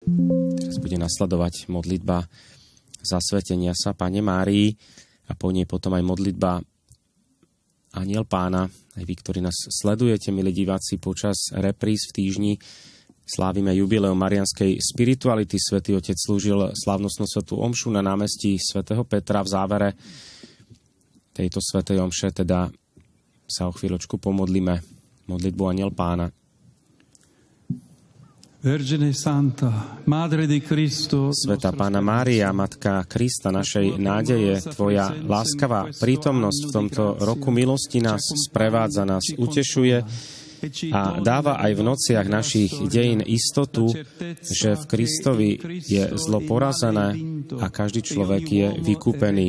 Teraz bude nasledovať modlitba zasvetenia sa Panne Márii a po nej potom aj modlitba Anjel Pána. Aj vy, ktorí nás sledujete, milí diváci, počas repríz v týždni slávime jubileum marianskej spirituality. Svätý Otec slúžil slávnostnú svätú omšu na námestí svätého Petra. V závere tejto svätej omše teda sa o chvíľočku pomodlíme modlitbu Anjel Pána. Vergine Santa, Madre di Cristo, Svätá Panna Mária, Matka Krista, našej nádeje, Tvoja láskavá prítomnosť v tomto roku milosti nás sprevádza, nás utešuje a dáva aj v nociach našich dejín istotu, že v Kristovi je zlo porazené a každý človek je vykúpený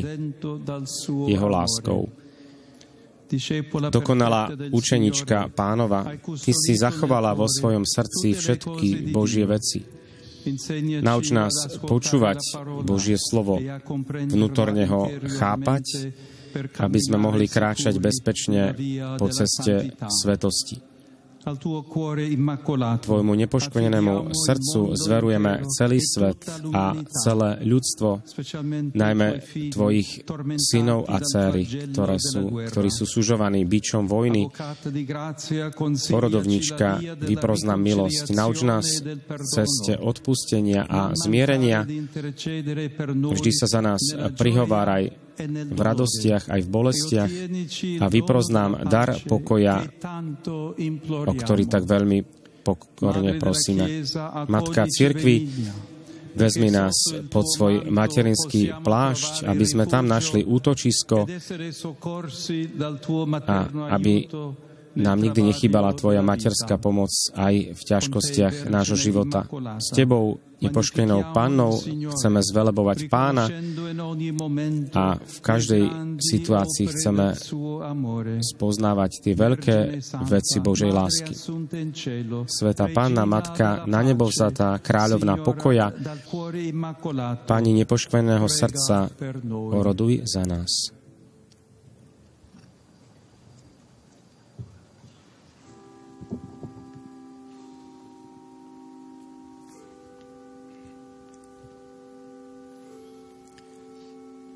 jeho láskou. Dokonalá učenička Pánova, Ty si zachovala vo svojom srdci všetky Božie veci. Nauč nás počúvať Božie slovo, vnútorne ho chápať, aby sme mohli kráčať bezpečne po ceste svetosti. Tvojmu nepoškvrnenému srdcu zverujeme celý svet a celé ľudstvo, najmä Tvojich synov a dcéry, ktorí sú sužovaní bičom vojny. Porodovnička, vypros nám milosť, nauč nás v ceste odpustenia a zmierenia. Vždy sa za nás prihováraj v radostiach aj v bolestiach a vypros nám dar pokoja, o ktorý tak veľmi pokorne prosíme. Matka cirkvi, vezmi nás pod svoj materinský plášť, aby sme tam našli útočisko a aby nám nikdy nechýbala Tvoja materská pomoc aj v ťažkostiach nášho života. S Tebou, nepoškvrnenou Pannou, chceme zvelebovať Pána a v každej situácii chceme spoznávať tie veľké veci Božej lásky. Svätá Panna, Matka na nebo vzatá, kráľovná pokoja, Pani nepoškvrneného srdca, oroduj za nás.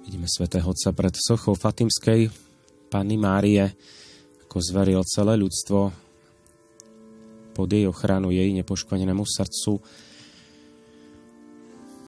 Vidíme svätého Otca pred sochou Fatimskej Panny Márie, ako zveril celé ľudstvo pod jej ochranu, jej nepoškvrnenému srdcu.